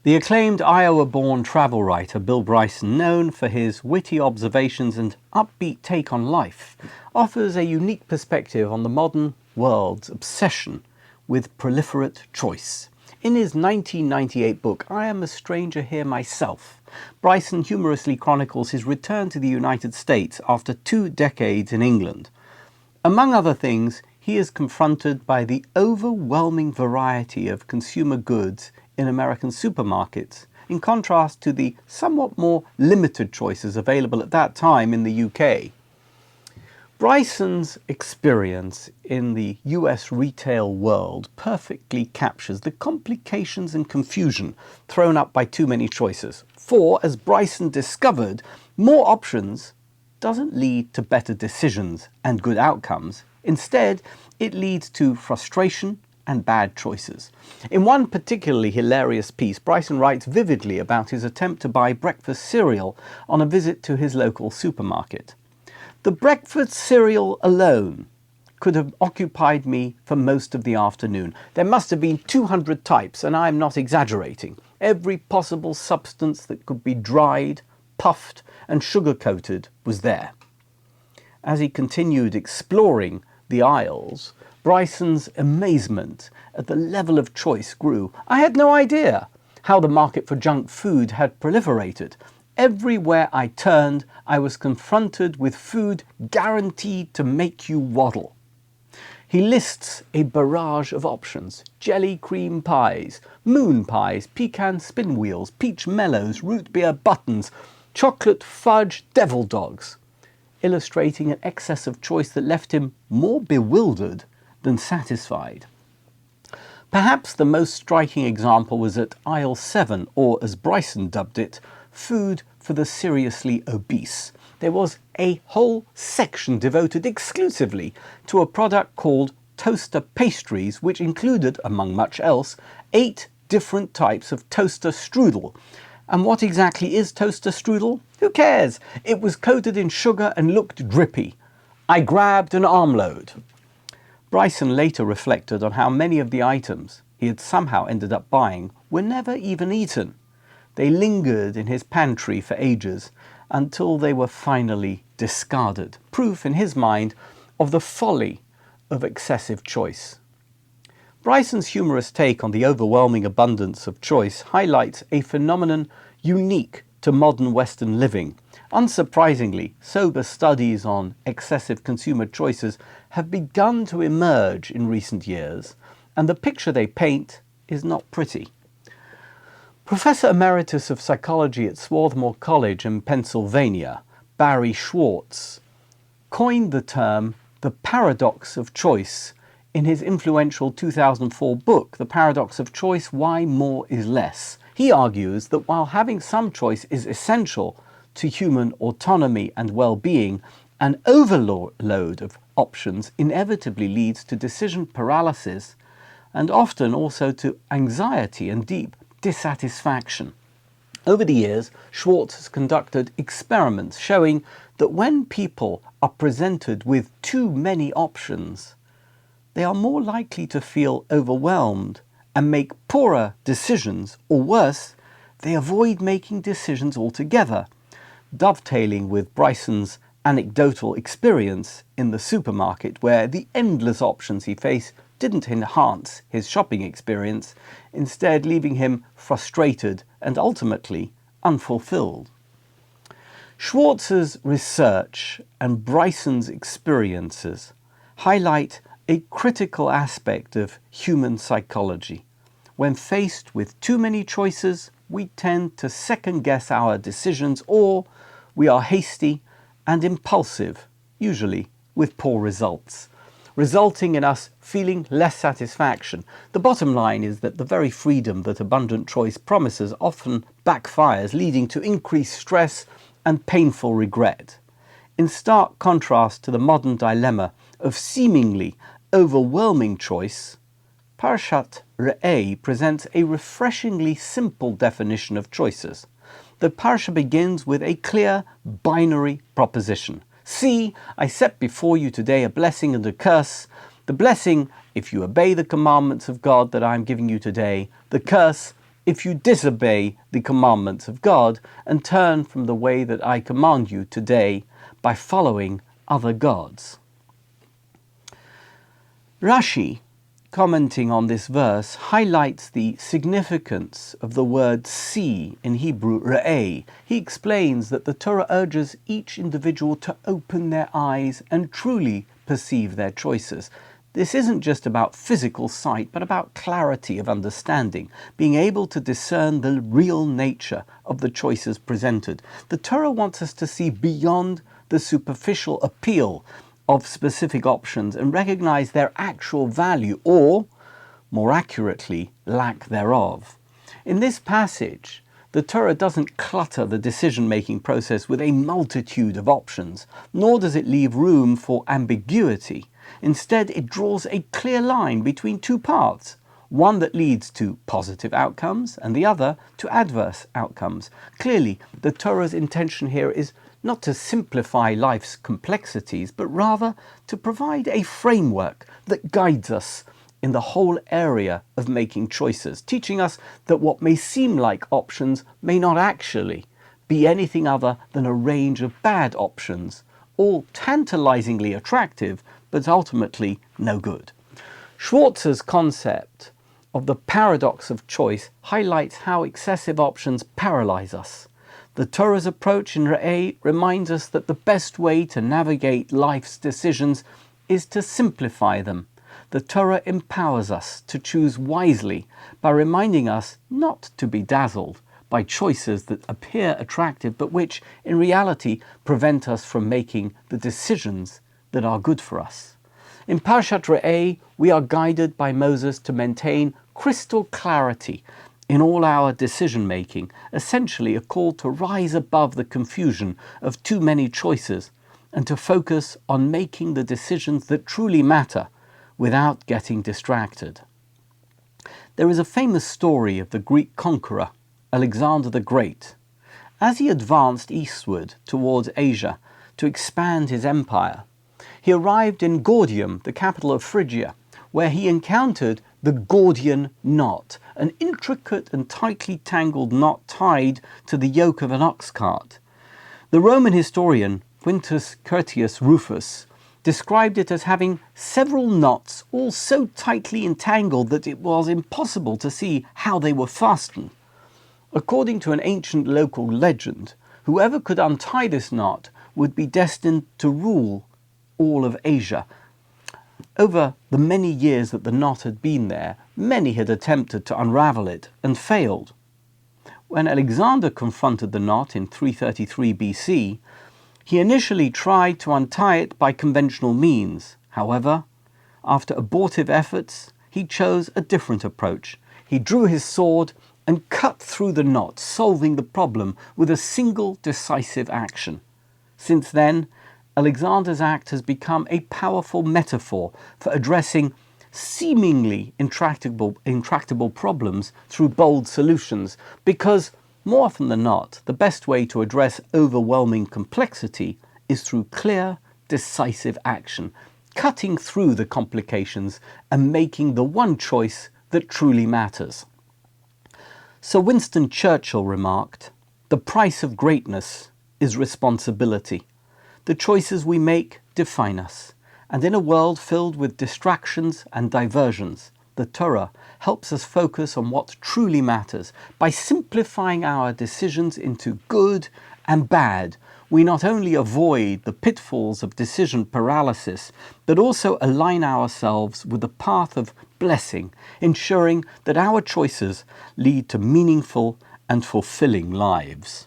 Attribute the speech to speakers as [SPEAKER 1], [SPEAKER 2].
[SPEAKER 1] The acclaimed Iowa-born travel writer Bill Bryson, known for his witty observations and upbeat take on life, offers a unique perspective on the modern world's obsession with proliferate choice. In his 1998 book, I Am a Stranger Here Myself, Bryson humorously chronicles his return to the United States after 2 decades in England. Among other things, he is confronted by the overwhelming variety of consumer goods in American supermarkets, in contrast to the somewhat more limited choices available at that time in the UK. Bryson's experience in the US retail world perfectly captures the complications and confusion thrown up by too many choices. For, as Bryson discovered, more options doesn't lead to better decisions and good outcomes. Instead, it leads to frustration and bad choices. In one particularly hilarious piece, Bryson writes vividly about his attempt to buy breakfast cereal on a visit to his local supermarket. The breakfast cereal alone could have occupied me for most of the afternoon. There must have been 200 types, and I'm not exaggerating. Every possible substance that could be dried, puffed, and sugar-coated was there. As he continued exploring the aisles, Bryson's amazement at the level of choice grew. I had no idea how the market for junk food had proliferated. Everywhere I turned, I was confronted with food guaranteed to make you waddle. He lists a barrage of options: jelly cream pies, moon pies, pecan spin wheels, peach mellows, root beer buttons, chocolate fudge devil dogs, illustrating an excess of choice that left him more bewildered than satisfied. Perhaps the most striking example was at aisle 7, or as Bryson dubbed it, food for the seriously obese. There was a whole section devoted exclusively to a product called toaster pastries, which included, among much else, 8 different types of toaster strudel. And what exactly is toaster strudel? Who cares? It was coated in sugar and looked drippy. I grabbed an armload. Bryson later reflected on how many of the items he had somehow ended up buying were never even eaten. They lingered in his pantry for ages until they were finally discarded. Proof, in his mind, of the folly of excessive choice. Bryson's humorous take on the overwhelming abundance of choice highlights a phenomenon unique to modern Western living. Unsurprisingly, sober studies on excessive consumer choices have begun to emerge in recent years, and the picture they paint is not pretty. Professor Emeritus of Psychology at Swarthmore College in Pennsylvania, Barry Schwartz, coined the term the paradox of choice in his influential 2004 book, The Paradox of Choice: Why More is Less. He argues that while having some choice is essential to human autonomy and well-being, an overload of options inevitably leads to decision paralysis and often also to anxiety and deep dissatisfaction. Over the years, Schwartz has conducted experiments showing that when people are presented with too many options, they are more likely to feel overwhelmed and make poorer decisions, or worse, they avoid making decisions altogether. Dovetailing with Bryson's anecdotal experience in the supermarket, where the endless options he faced didn't enhance his shopping experience, instead leaving him frustrated and ultimately unfulfilled. Schwartz's research and Bryson's experiences highlight a critical aspect of human psychology. When faced with too many choices, we tend to second-guess our decisions, or we are hasty and impulsive, usually with poor results, resulting in us feeling less satisfaction. The bottom line is that the very freedom that abundant choice promises often backfires, leading to increased stress and painful regret. In stark contrast to the modern dilemma of seemingly overwhelming choice, Parshat Re'eh presents a refreshingly simple definition of choices. The parsha begins with a clear binary proposition. See, I set before you today a blessing and a curse. The blessing, if you obey the commandments of God that I am giving you today. The curse, if you disobey the commandments of God and turn from the way that I command you today by following other gods. Rashi, commenting on this verse, highlights the significance of the word see in Hebrew, Re'eh. He explains that the Torah urges each individual to open their eyes and truly perceive their choices. This isn't just about physical sight, but about clarity of understanding, being able to discern the real nature of the choices presented. The Torah wants us to see beyond the superficial appeal of specific options and recognize their actual value, or, more accurately, lack thereof. In this passage, the Torah doesn't clutter the decision-making process with a multitude of options, nor does it leave room for ambiguity. Instead, it draws a clear line between two paths, one that leads to positive outcomes and the other to adverse outcomes. Clearly, the Torah's intention here is not to simplify life's complexities, but rather to provide a framework that guides us in the whole area of making choices, teaching us that what may seem like options may not actually be anything other than a range of bad options, all tantalizingly attractive, but ultimately no good. Schwartz's concept of the paradox of choice highlights how excessive options paralyze us. The Torah's approach in Re'eh reminds us that the best way to navigate life's decisions is to simplify them. The Torah empowers us to choose wisely by reminding us not to be dazzled by choices that appear attractive but which, in reality, prevent us from making the decisions that are good for us. In Parshat Re'eh, we are guided by Moses to maintain crystal clarity in all our decision-making, essentially a call to rise above the confusion of too many choices and to focus on making the decisions that truly matter without getting distracted. There is a famous story of the Greek conqueror, Alexander the Great. As he advanced eastward towards Asia to expand his empire, he arrived in Gordium, the capital of Phrygia, where he encountered the Gordian Knot, an intricate and tightly tangled knot tied to the yoke of an ox cart. The Roman historian Quintus Curtius Rufus described it as having several knots all so tightly entangled that it was impossible to see how they were fastened. According to an ancient local legend, whoever could untie this knot would be destined to rule all of Asia. Over the many years that the knot had been there, many had attempted to unravel it and failed. When Alexander confronted the knot in 333 BC, he initially tried to untie it by conventional means. However, after abortive efforts, he chose a different approach. He drew his sword and cut through the knot, solving the problem with a single decisive action. Since then, Alexander's act has become a powerful metaphor for addressing seemingly intractable problems through bold solutions, because more often than not, the best way to address overwhelming complexity is through clear, decisive action, cutting through the complications and making the one choice that truly matters. Sir Winston Churchill remarked, "The price of greatness is responsibility. The choices we make define us, and in a world filled with distractions and diversions, the Torah helps us focus on what truly matters. By simplifying our decisions into good and bad, we not only avoid the pitfalls of decision paralysis, but also align ourselves with the path of blessing, ensuring that our choices lead to meaningful and fulfilling lives."